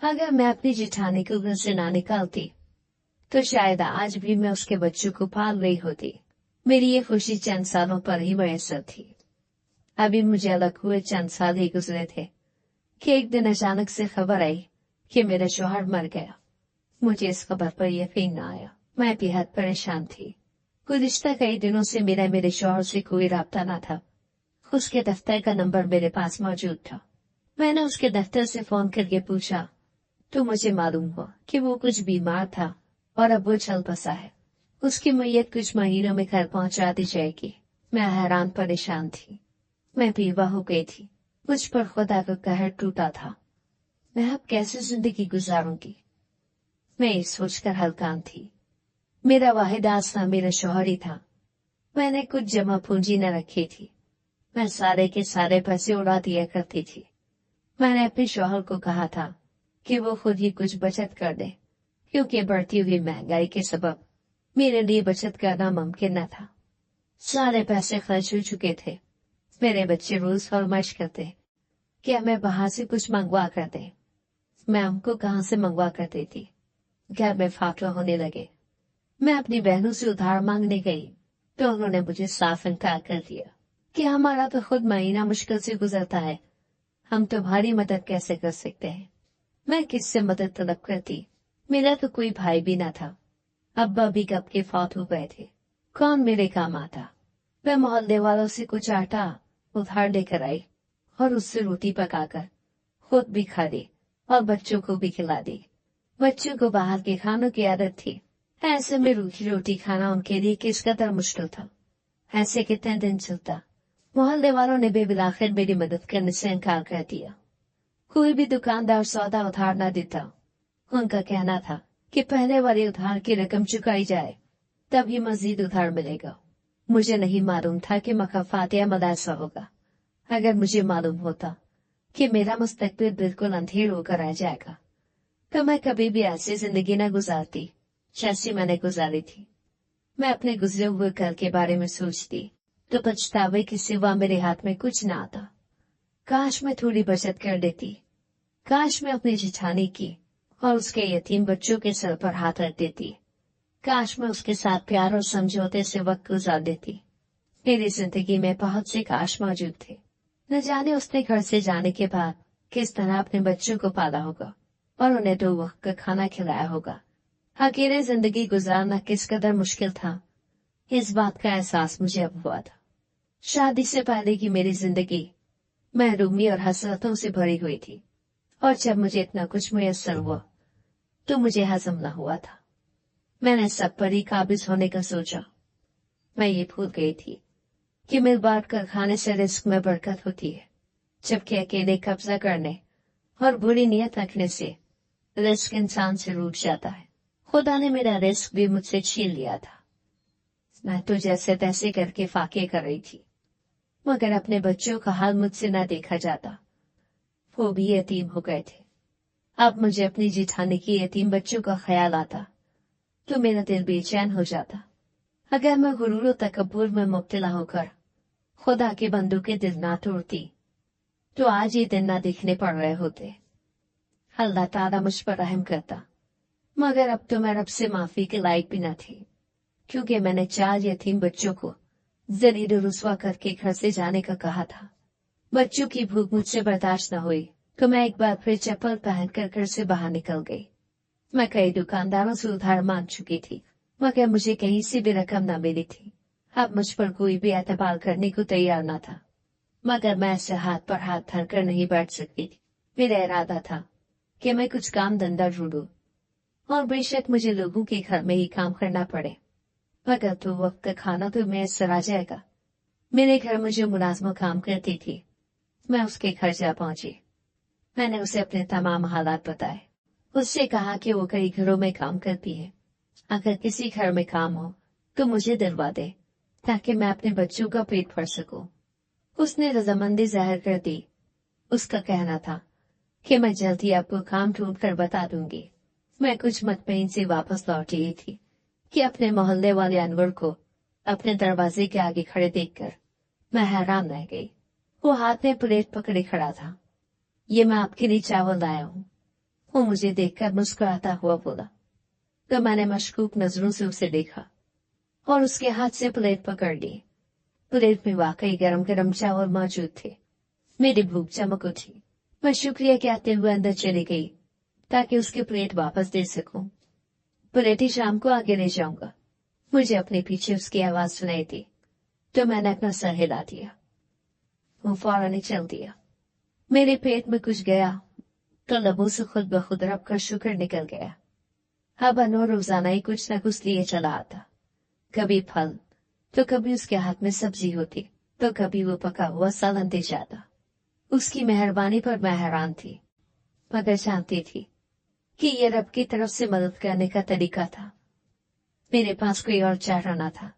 अगर मैं अपनी जिठानी को घर से ना निकालती तो शायद आज भी मैं उसके बच्चों को पाल रही होती। मेरी ये खुशी चंद सालों पर ही मैसर थी। अभी मुझे अलग हुए चंद साल ही गुजरे थे कि एक दिन अचानक से खबर आई कि मेरा शौहर मर गया। मुझे इस खबर पर यकीन न आया। मैं बेहद परेशान थी। गुज़िश्ता कई दिनों से मेरा मेरे शौहर से कोई राब्ता न था। उसके दफ्तर का नंबर मेरे पास मौजूद था। मैंने उसके दफ्तर से फोन करके पूछा तो मुझे मालूम हुआ कि वो कुछ बीमार था और अब वो चल बसा है। उसकी मैयत कुछ महीनों में घर पहुंचा दी जाएगी। मैं हैरान परेशान थी। मैं बेवा हो गई थी। मुझ पर खुदा का कहर टूटा था। मैं अब कैसे जिंदगी गुजारूंगी? मैं ये सोचकर हलकान थी। मेरा वाहिद आसरा मेरा शौहर ही था। मैंने कुछ जमा पूंजी न रखी थी। मैं सारे के सारे पैसे उड़ा दिया करती थी। मैंने अपने शौहर को कहा था कि वो खुद ही कुछ बचत कर दे, क्योंकि बढ़ती हुई महंगाई के सबब मेरे लिए बचत करना मुमकिन न था। सारे पैसे खर्च हो चुके थे। मेरे बच्चे रोज फरमाइश करते कि हमें बाहर से कुछ मंगवा कर दे। मैं उनको कहाँ से मंगवा कर देती? घर में फाकला होने लगे। मैं अपनी बहनों से उधार मांगने गई तो उन्होंने मुझे साफ इनकार कर दिया कि हमारा तो खुद महीना मुश्किल से गुजरता है, हम तुम्हारी मदद कैसे कर सकते हैं। मैं किससे मदद तलब करती? मेरा तो कोई भाई भी न था। अब्बा भी कब के फौत हो गए थे। कौन मेरे काम आता? मैं मोहल्ले वालों से कुछ आटा उधार लेकर आई और उससे रोटी पकाकर खुद भी खा ली और बच्चों को भी खिला दी। बच्चों को बाहर के खानों की आदत थी। ऐसे में रूखी रोटी खाना उनके लिए किस कदर मुश्किल था। ऐसे कितने दिन चलता। मोहल्ले वालों ने बेबिलाखिर मेरी मदद करने से इनकार कर दिया। कोई भी दुकानदार सौदा उधार न देता। उनका कहना था कि पहले वाले उधार की रकम चुकाई जाए, तभी मजीद उधार मिलेगा। मुझे नहीं मालूम था कि मकाफात या मदारसा होगा। अगर मुझे मालूम होता कि मेरा मुस्तकबिल बिल्कुल अंधेर होकर रह जाएगा, तो मैं कभी भी ऐसी जिंदगी न गुजारती जैसी मैंने गुजारी थी। मैं अपने गुजरे हुए कल के बारे में सोचती तो पछतावे के सिवा मेरे हाथ में कुछ न आता। काश मैं थोड़ी बचत कर देती। काश मैं अपनी जिठानी की और उसके यतीम बच्चों के सर पर हाथ रख देती। काश मैं उसके साथ प्यार और समझौते से वक्त गुजार देती। मेरी जिंदगी में बहुत से काश मौजूद थे। न जाने उसने घर से जाने के बाद किस तरह अपने बच्चों को पाला होगा और उन्हें 2 वक्त का खाना खिलाया होगा। अकेले जिंदगी गुजारना किस कदर मुश्किल था, इस बात का एहसास मुझे अब हुआ था। शादी से पहले की मेरी जिंदगी महरूमी और हसरतों से भरी हुई थी, और जब मुझे इतना कुछ मुयस्सर हुआ तो मुझे हजम न हुआ था। मैंने सब पर ही काबिज होने का सोचा। मैं ये भूल गई थी कि मिल बांट कर खाने से रिस्क में बरकत होती है, जबकि अकेले कब्जा करने और बुरी नीयत रखने से रिस्क इंसान से रूठ जाता है। खुदा ने मेरा रिस्क भी मुझसे छीन लिया था। मैं तो जैसे तैसे करके फाके कर रही थी, मगर अपने बच्चों का हाल मुझसे न देखा जाता। वो भी यतीम हो गए थे। अब मुझे अपनी जिठानी के यतीम बच्चों का ख्याल आता तो मेरा दिल बेचैन हो जाता। अगर मैं गुरूर तकब्बुर में मुब्तला होकर खुदा के बंदों के दिल ना तोड़ती तो आज ये दिन ना दिखने पड़ रहे होते। अल्लाह ताला मुझ पर रहम करता, मगर अब तो मैं रब से माफी के लायक भी न थी, क्योंकि मैंने 4 यतीम बच्चों को जलील रुस्वा करके घर से जाने का कहा था। बच्चों की भूख मुझसे बर्दाश्त न हुई तो मैं एक बार फिर चप्पल पहनकर घर से बाहर निकल गई। मैं कई दुकानदारों से उधार मांग चुकी थी, मगर मुझे कहीं से भी रकम न मिली थी। अब मुझ पर कोई भी एतबार करने को तैयार न था, मगर मैं ऐसे हाथ पर हाथ धरकर नहीं बैठ सकती थी। मेरा इरादा था कि मैं कुछ काम धंधा ढूंढूं, और बेशक मुझे लोगों के घर में ही काम करना पड़े, मगर तो वक्त का खाना तो मैसर आ जाएगा। मेरे घर मुझे मुलाजमा काम करती थी। मैं उसके घर जा पहुंची। मैंने उसे अपने तमाम हालात बताए। उससे कहा कि वो कई घरों में काम करती है, अगर किसी घर में काम हो तो मुझे दिलवा दे, ताकि मैं अपने बच्चों का पेट भर सकूं। उसने रजामंदी जाहिर कर दी। उसका कहना था कि मैं जल्द ही आपको काम ढूंढ कर बता दूंगी। मैं कुछ मतभेद से वापस लौट रही थी कि अपने मोहल्ले वाले अनवर को अपने दरवाजे के आगे खड़े देखकर मैं हैरान रह गई। वो हाथ में प्लेट पकड़े खड़ा था। ये मैं आपके लिए चावल लाया हूँ। वो मुझे देखकर मुस्कुराता हुआ बोला, तो मैंने मशकूक नजरों से उसे देखा और उसके हाथ से प्लेट पकड़ ली। प्लेट में वाकई गरम गरम चावल मौजूद थे। मेरी भूख चमक उठी। मैं शुक्रिया कहते हुए अंदर चली गई ताकि उसकी प्लेट वापस दे सकूं। प्लेट ही शाम को आगे ले जाऊंगा। मुझे अपने पीछे उसकी आवाज सुनाई दी तो मैंने अपना सर हिला दिया। वो फौरन ही चल दिया। मेरे पेट में कुछ गया तो लबों से खुद ब खुद रब का शुक्र निकल गया। अब अनवर रोजाना ही कुछ न कुछ लिए चला आता, कभी फल तो कभी उसके हाथ में सब्जी होती तो कभी वो पका हुआ सालन दे जाता। उसकी मेहरबानी पर मैं हैरान थी, मगर जानती थी कि ये रब की तरफ से मदद करने का तरीका था। मेरे पास कोई और चारा न था।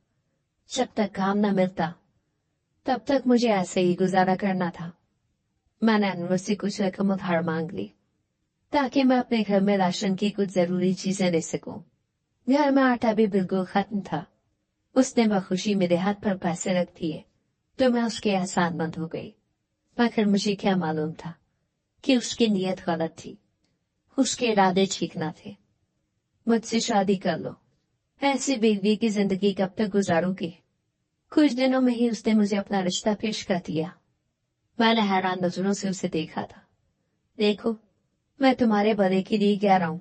जब तक काम न मिलता तब तक मुझे ऐसे ही गुजारा करना था। मैंने अनवर से कुछ रकम उधार मांग ली ताकि मैं अपने घर में राशन की कुछ जरूरी चीजें ले सकूं। घर में आटा भी बिल्कुल खत्म था। उसने बखुशी मेरे हाथ पर पैसे रख दिए तो मैं उसके एहसानमंद हो गई, मगर मुझे क्या मालूम था कि उसकी नीयत गलत थी। उसके इरादे ठीक न थे। मुझसे शादी कर लो, ऐसी बीवी की जिंदगी कब तक गुजारूंगी। कुछ दिनों में ही उसने मुझे अपना रिश्ता पेश कर दिया। मैंने हैरान नजरों से उसे देखा था। देखो, मैं तुम्हारे भले के लिए कह रहा हूं।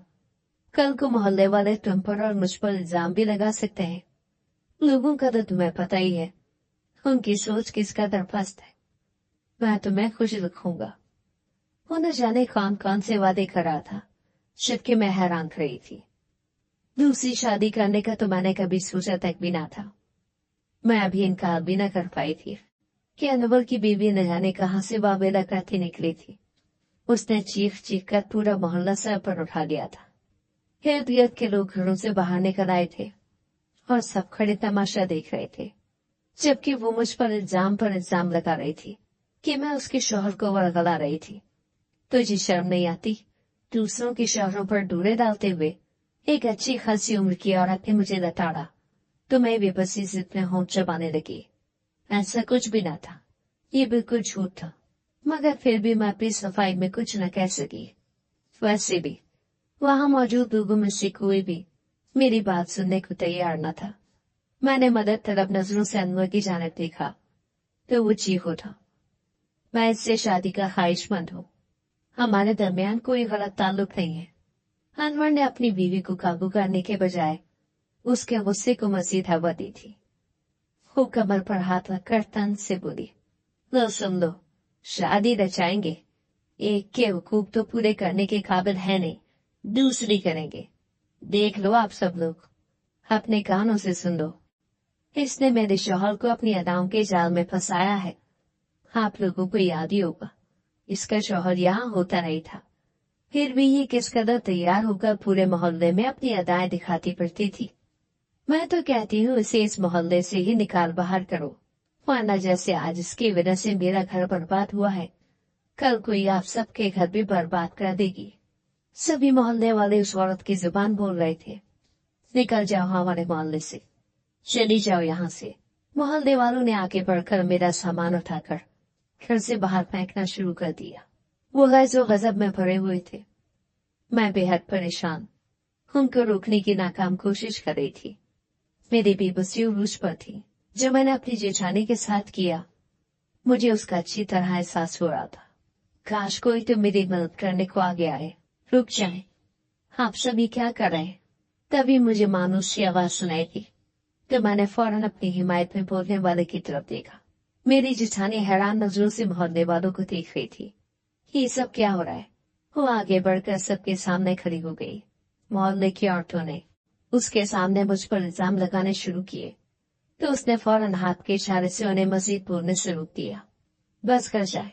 कल को मोहल्ले वाले तुम पर और मुझ पर इल्जाम भी लगा सकते हैं। लोगों का तो तुम्हें पता ही है, उनकी सोच किस कदर पस्त है। मैं तुम्हें खुश रखूंगा। वो न जाने कौन कौन से वादे कर रहा था, जबकि मैं हैरान रही थी। दूसरी शादी करने का तो मैंने कभी सोचा तक भी ना था। मैं अभी इनकार भी न कर पाई थी कि अनवर की बीवी न जाने कहां से वावेला करती निकली थी। उसने चीख चीख कर पूरा मोहल्ला सर पर उठा लिया था। इर्द गिर्द के लोग घरों से बाहर निकल आए थे और सब खड़े तमाशा देख रहे थे, जबकि वो मुझ पर इल्जाम लगा रही थी कि मैं उसके शौहर को वरगला रही थी। तुझे शर्म नहीं आती? दूसरों के शौहरों पर डोरे डालते हुए एक अच्छी खासी उम्र की औरत ने मुझे लताड़ा तो मैं बेबसी जिद में होंठ चबाने लगी। ऐसा कुछ भी न था, ये बिल्कुल झूठ था, मगर फिर भी मैं अपनी सफाई में कुछ न कह सकी। वैसे भी वहां मौजूद लोगों में से कोई भी मेरी बात सुनने को तैयार न था। मैंने मदद तलब नजरों से अनवर की जानिब देखा तो वो चीख उठा, मैं इससे शादी का ख्वाहिशमंद हूँ। हमारे दरमियान कोई गलत ताल्लुक नहीं है। अनवर ने अपनी बीवी को काबू करने के बजाय उसके गुस्से को मजीद हवा दी थी। वो कमर पर हाथ रखकर तन से बोली, लो सुन लो, शादी रचाएंगे, एक के हुकूक तो पूरे करने के काबिल है नहीं, दूसरी करेंगे। देख लो आप सब लोग, अपने कानों से सुन लो। इसने मेरे शौहर को अपनी अदाओं के जाल में फंसाया है। आप लोगों को याद ही होगा, इसका शौहर यहाँ होता नहीं था, फिर भी ये किस कदर तैयार होकर पूरे मोहल्ले में अपनी अदाएं दिखाती फिरती थी। मैं तो कहती हूँ इसे इस मोहल्ले से ही निकाल बाहर करो, वरना जैसे आज इसकी वजह से मेरा घर बर्बाद हुआ है, कल कोई आप सबके घर भी बर्बाद कर देगी। सभी मोहल्ले वाले उस औरत की जुबान बोल रहे थे। निकल जाओ हमारे मोहल्ले से, चली जाओ यहाँ से। मोहल्ले वालों ने आगे बढ़कर मेरा सामान उठाकर घर से बाहर फेंकना शुरू कर दिया। वो गैज़ो गजब में भरे हुए थे। मैं बेहद परेशान उनको रोकने की नाकाम कोशिश कर रही थी। मेरी बेबसी उरूज पर थी। जो मैंने अपनी जेठानी के साथ किया, मुझे उसका अच्छी तरह एहसास हो रहा था। काश कोई तो मेरी मदद करने को आगे आए। रुक जाए, आप सभी क्या कर रहे हैं? तभी मुझे मानुस की आवाज सुनाई दी, तो मैंने फौरन अपनी हिमायत में बोलने वाले की तरफ देखा। मेरी जेठानी हैरान नजरों से मोहल्ले वालों को देख रही थी। ये सब क्या हो रहा है? वो आगे बढ़कर सबके सामने खड़ी हो गई। मोहल्ले की औरतों ने उसके सामने मुझ पर इल्जाम लगाने शुरू किए, तो उसने फौरन हाथ के इशारे से उन्हें मजीद बोलने से रोक दिया। बस कर जाए,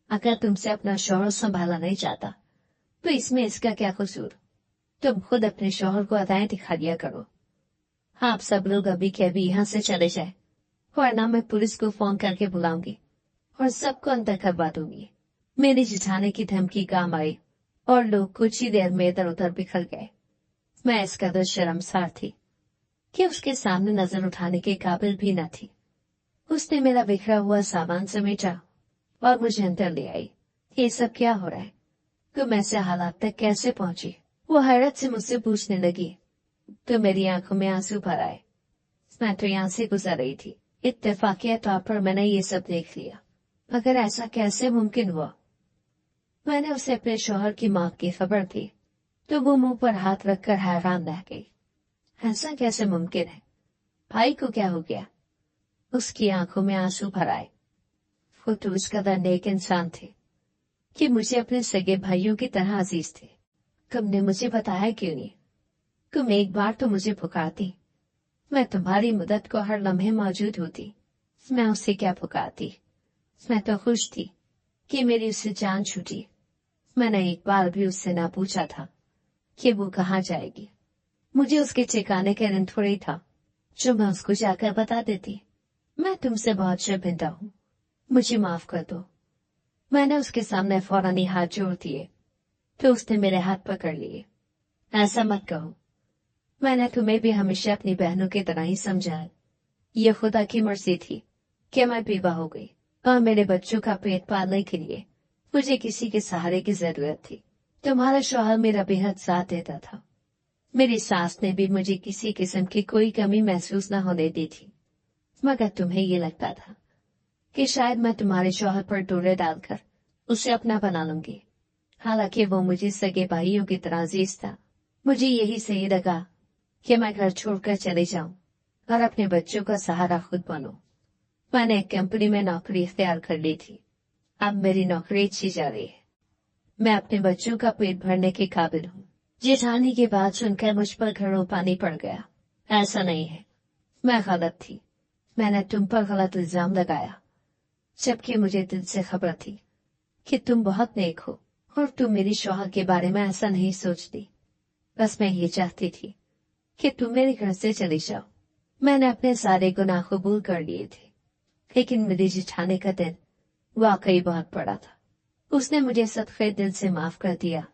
अगर तुमसे अपना शौहर संभाला नहीं जाता तो इसमें इसका क्या कसूर? तुम खुद अपने शौहर को अदाएं दिखा दिया करो। आप सब लोग अभी के अभी यहाँ से चले जाए, वरना मैं पुलिस को फोन करके बुलाऊंगी और सबको अंदर करवा दूंगी। मेरी जेठानी की धमकी काम आई और लोग कुछ ही देर में इधर उधर बिखर गए। मैं इस कदर शर्मसार थी कि उसके सामने नजर उठाने के काबिल भी न थी। उसने मेरा बिखरा हुआ सामान समेटा और मुझे अंदर ले आई। ये सब क्या हो रहा है? तुम ऐसे हालात तक कैसे पहुंची? वो हैरत से मुझसे पूछने लगी, तो मेरी आंखों में आंसू भर आए। मैं तो यहाँ से गुजर रही थी, इत्तेफाकिया तौर पर मैंने ये सब देख लिया। मगर ऐसा कैसे मुमकिन हुआ? मैंने उसे अपने शौहर की मौत की खबर दी, तो वो मुंह पर हाथ रखकर हैरान रह गई। ऐसा कैसे मुमकिन है? भाई को क्या हो गया? उसकी आंखों में आंसू भर आए। वो तो उस कदर नेक इंसान थे कि मुझे अपने सगे भाइयों की तरह अजीज थे। तुमने मुझे बताया क्यों नहीं? तुम एक बार तो मुझे पुकारती, मैं तुम्हारी मदद को हर लम्हे मौजूद होती। मैं उससे क्या पुकारती? मैं तो खुश थी कि मेरी उससे जान छूटी। मैंने एक बार भी उससे ना पूछा था कि वो कहाँ जाएगी। मुझे उसके ठिकाने का दिन थोड़ी था जो मैं उसको जाकर बता देती। मैं तुमसे बहुत शर्मिंदा हूँ, मुझे माफ कर दो। मैंने उसके सामने फौरन ही हाथ जोड़ दिए, तो उसने मेरे हाथ पकड़ लिए। ऐसा मत कहो, मैंने तुम्हें भी हमेशा अपनी बहनों की तरह ही समझा है। यह खुदा की मर्जी थी कि मैं बेवा हो गई और मेरे बच्चों का पेट पालने के लिए मुझे किसी के सहारे की जरूरत थी। तुम्हारा शौहर मेरा बेहद साथ देता था। मेरी सास ने भी मुझे किसी किस्म की कोई कमी महसूस न होने दी थी। मगर तुम्हें ये लगता था कि शायद मैं तुम्हारे शौहर पर डोरे डालकर उसे अपना बना लूंगी। हालांकि वो मुझे सगे भाइयों की तरह अजीज था। मुझे यही सही लगा कि मैं घर छोड़कर चले जाऊं और अपने बच्चों का सहारा खुद बनूं। मैंने एक कंपनी में नौकरी इख्तियार कर ली थी। अब मेरी नौकरी अच्छी जा रही है। मैं अपने बच्चों का पेट भरने के काबिल हूँ। जेठानी की बात सुनकर मुझ पर घड़ों पानी पड़ गया। ऐसा नहीं है, मैं गलत थी। मैंने तुम पर गलत इल्जाम लगाया, जबकि मुझे दिल से खबर थी कि तुम बहुत नेक हो और तुम मेरी शौहर के बारे में ऐसा नहीं सोचती। बस मैं ये चाहती थी कि तुम मेरे घर से चली जाओ। मैंने अपने सारे गुनाह कबूल कर लिए थे, लेकिन मेरी जेठानी का दिन वाकई बहुत बड़ा था। उसने मुझे सदके दिल से माफ कर दिया,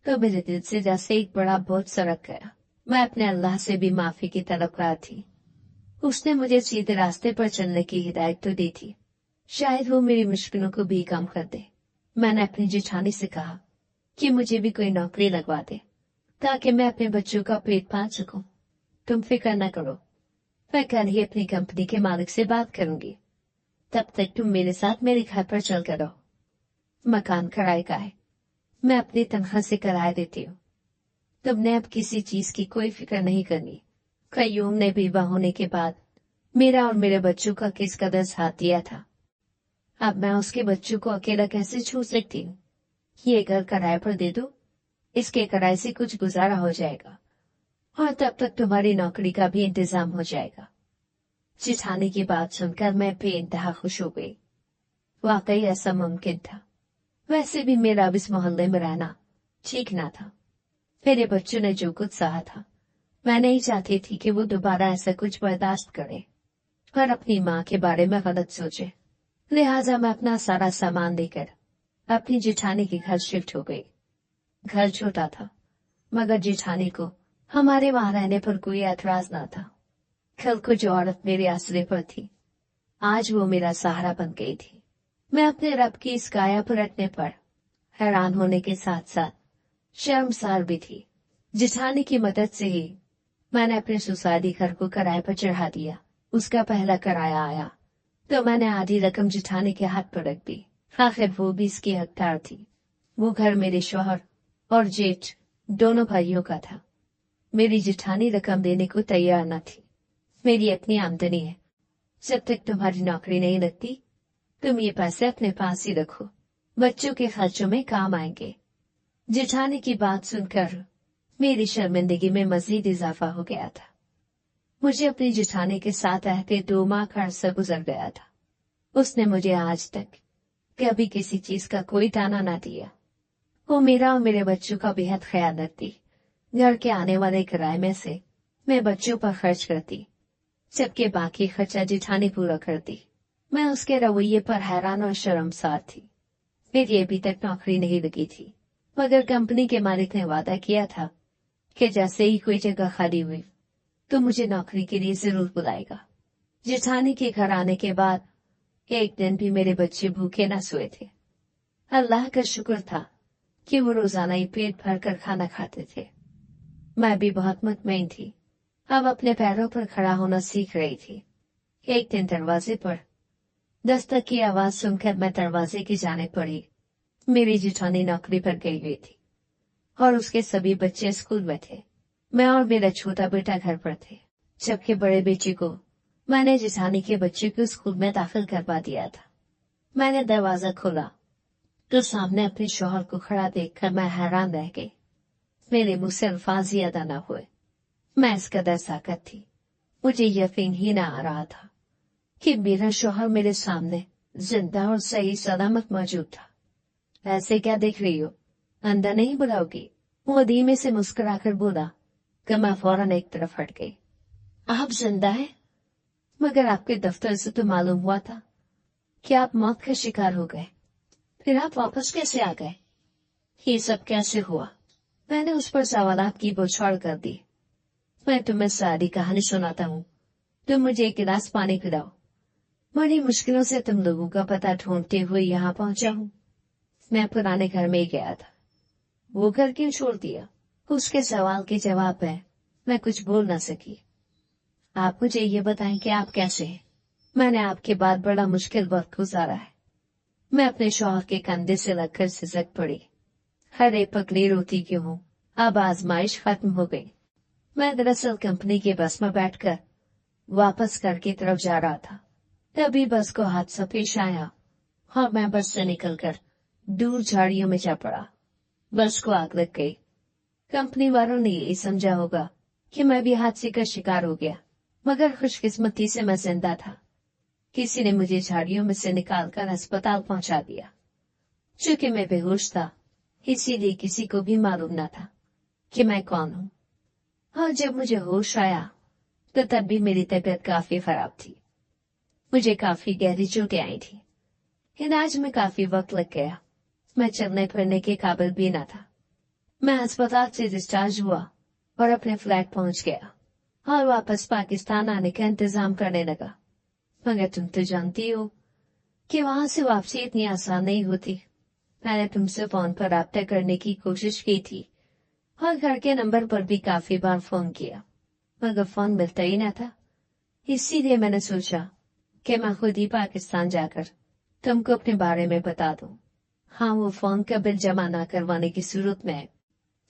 तो मेरे दिल से जैसे एक बड़ा बोझ सरक गया। मैं अपने अल्लाह से भी माफी की तलबगार थी। उसने मुझे सीधे रास्ते पर चलने की हिदायत तो दी थी, शायद वो मेरी मुश्किलों को भी कम कर दे। मैंने अपनी जेठानी से कहा कि मुझे भी कोई नौकरी लगवा दे, ताकि मैं अपने बच्चों का पेट पाल सकूं। तुम फिक्र न करो, मैं कल ही अपनी कंपनी के मालिक से बात करूंगी। तब तक तुम मेरे साथ मेरे घर पर चल कर रहो। मकान किराए का है, मैं अपनी तनख्वाह से किराया देती हूँ। तुमने अब किसी चीज की कोई फिक्र नहीं करनी। कयूम ने बेवा होने के बाद मेरा और मेरे बच्चों का किस कदर साथ दिया था। अब मैं उसके बच्चों को अकेला कैसे छोड़ सकती हूँ? ये घर किराए पर दे दो, इसके किराए से कुछ गुजारा हो जाएगा और तब तक तुम्हारी नौकरी का भी इंतजाम हो जाएगा। जेठानी की बात सुनकर मैं बेइंतहा खुश हो गई। वाकई ऐसा मुमकिन था। वैसे भी मेरा अब इस मोहल्ले में रहना ठीक ना था। मेरे बच्चों ने जो कुछ सहा था, मैं नहीं चाहती थी कि वो दोबारा ऐसा कुछ बर्दाश्त करे और अपनी माँ के बारे में गलत सोचे। लिहाजा मैं अपना सारा सामान लेकर अपनी जेठानी के घर शिफ्ट हो गई। घर छोटा था, मगर जेठानी को हमारे वहां रहने पर कोई ऐतराज न था। कल को जो औरत मेरे आसरे पर थी, आज वो मेरा सहारा बन गई थी। मैं अपने रब की इस काया पलटने पर हैरान होने के साथ साथ शर्मसार भी थी। जेठानी की मदद से ही मैंने अपने सुसाइडी घर को किराए पर चढ़ा दिया। उसका पहला किराया आया तो मैंने आधी रकम जेठानी के हाथ पर रख दी। आखिर वो भी इसकी हकदार थी। वो घर मेरे शौहर और जेठ दोनों भाइयों का था। मेरी जेठानी रकम देने को तैयार न थी। मेरी अपनी आमदनी है, जब तक तुम्हारी नौकरी नहीं लगती तुम ये पैसे अपने पास ही रखो, बच्चों के खर्चों में काम आएंगे। जेठानी की बात सुनकर मेरी शर्मिंदगी में मजीद इजाफा हो गया था। मुझे अपनी जेठानी के साथ रहते 2 माह का अरसा गुजर गया था। उसने मुझे आज तक कभी किसी चीज का कोई ताना ना दिया। वो मेरा और मेरे बच्चों का बेहद ख्याल रखती। घर के आने वाले किराए में से मैं बच्चों पर खर्च करती, जबकि बाकी खर्चा जेठानी पूरा करती। मैं उसके रवैये पर हैरान और शर्मसार थी। मेरी अभी तक नौकरी नहीं लगी थी, मगर कंपनी के मालिक ने वादा किया था कि जैसे ही कोई जगह खाली हुई तो मुझे नौकरी के लिए जरूर बुलाएगा। जेठानी के घर आने के बाद एक दिन भी मेरे बच्चे भूखे न सोए थे। अल्लाह का शुक्र था कि वो रोजाना ही पेट भर कर खाना खाते थे। मैं भी बहुत मुतमईन थी, अब अपने पैरों पर खड़ा होना सीख रही थी। एक दिन दरवाजे पर दस्तक की आवाज सुनकर मैं दरवाजे की जानिब बढ़ी। मेरी जेठानी नौकरी पर गई हुई थी और उसके सभी बच्चे स्कूल में थे। मैं और मेरा छोटा बेटा घर पर थे, जबकि बड़े बेटे को मैंने जेठानी के बच्चे को स्कूल में दाखिल करवा दिया था। मैंने दरवाजा खोला तो सामने अपने शौहर को खड़ा देखकर मैं हैरान रह गई। मेरे मुंह से अल्फाज ही अदा न हुए। मैं इस कदर साकत थी, मुझे यकीन ही न आ रहा था कि मेरा शौहर मेरे सामने जिंदा और सही सलामत मौजूद था। ऐसे क्या देख रही हो, अंदर नहीं बुलाओगी? वो धीमे से मुस्कुराकर बोला कि मैं फौरन एक तरफ हट गई। आप जिंदा हैं? मगर आपके दफ्तर से तो मालूम हुआ था कि आप मौत का शिकार हो गए, फिर आप वापस कैसे आ गए? ये सब कैसे हुआ? मैंने उस पर सवालात की बौछार कर दी। मैं तुम्हें सारी कहानी सुनाता हूँ, तुम मुझे एक गिलास पानी पिलाओ। बड़ी मुश्किलों से तुम लोगों का पता ढूंढते हुए यहाँ पहुंचा हूँ। मैं पुराने घर में गया था। वो घर क्यों छोड़ दिया? उसके सवाल के जवाब में मैं कुछ बोल न सकी। आप मुझे ये बताएं कि आप कैसे हैं? मैंने आपके बाद बड़ा मुश्किल वक्त गुजारा है। मैं अपने शौहर के कंधे से लगकर सिसक पड़ी। हरे पकड़ी रोती क्यों हूँ, अब आजमाइश खत्म हो गई। मैं दरअसल कंपनी के बस में बैठकर वापस घर की तरफ जा रहा था। तभी बस को हादसा पेश आया और मैं बस से निकलकर दूर झाड़ियों में जा पड़ा। बस को आग लग गई। कंपनी वालों ने यही समझा होगा कि मैं भी हादसे का शिकार हो गया, मगर खुशकिस्मती से मैं जिंदा था। किसी ने मुझे झाड़ियों में से निकालकर अस्पताल पहुंचा दिया। चूंकि मैं बेहोश था, इसीलिए किसी को भी मालूम न था कि मैं कौन हूँ। और जब मुझे होश आया तो तब भी मेरी तबीयत काफी खराब थी। मुझे काफी गहरी चोटें आई थी। इलाज में काफी वक्त लग गया। मैं चलने फिरने के काबिल भी न था। मैं अस्पताल से डिस्चार्ज हुआ और अपने फ्लैट पहुंच गया और वापस पाकिस्तान आने का इंतजाम करने लगा। मगर तुम तो जानती हो कि वहां से वापसी इतनी आसान नहीं होती। मैंने तुमसे फोन पर राब्ता करने की कोशिश की थी और घर के नंबर पर भी काफी बार फोन किया, मगर फोन मिलता ही न था। इसीलिए मैंने सोचा कि मैं खुद ही पाकिस्तान जाकर तुमको अपने बारे में बता दूं। हाँ, वो फोन का बिल जमा न करवाने की सूरत में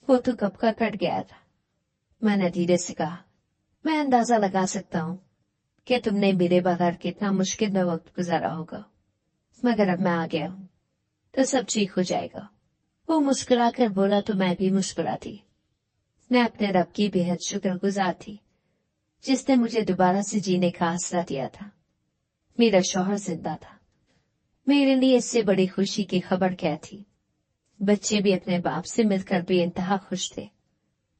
वो तो कब का कट गया था। मैंने धीरे से कहा, मैं अंदाजा लगा सकता हूँ कि तुमने मेरे बगैर कितना मुश्किल वक्त गुजारा होगा, मगर अब मैं आ गया हूँ तो सब ठीक हो जाएगा। वो मुस्कुरा कर बोला तो मैं भी मुस्कुराती। मैं अपने रब की बेहद शुक्रगुजार थी जिसने मुझे दोबारा से जीने का आसरा दिया था। मेरा शौहर जिंदा था। मेरे लिए इससे बड़ी खुशी की खबर क्या थी। बच्चे भी अपने बाप से मिलकर बेइंतहा खुश थे।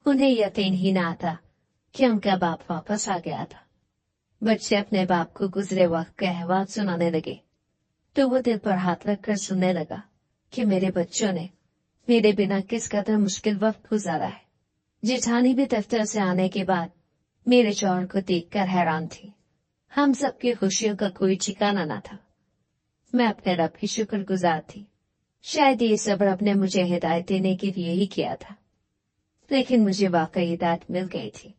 उन्हें यकीन ही न आता कि उनका बाप वापस आ गया था। बच्चे अपने बाप को गुजरे वक्त का अहवाल सुनाने लगे तो वो दिल पर हाथ रखकर सुनने लगा। कि मेरे बच्चों ने मेरे बिना किस कदर मुश्किल वक्त गुजारा है। जेठानी भी दफ्तर से आने के बाद मेरे जौहर को देखकर हैरान थी। हम सबकी खुशियों का कोई ठिकाना न था। मैं अपने रब की शुक्रगुजार थी। शायद ये सब रब ने मुझे हिदायत देने के लिए ही किया था, लेकिन मुझे वाकई हिदायत मिल गई थी।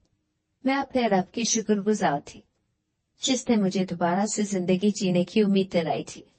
मैं अपने रब की शुक्रगुजार थी जिसने मुझे दोबारा से जिंदगी जीने की उम्मीद दिलाई थी।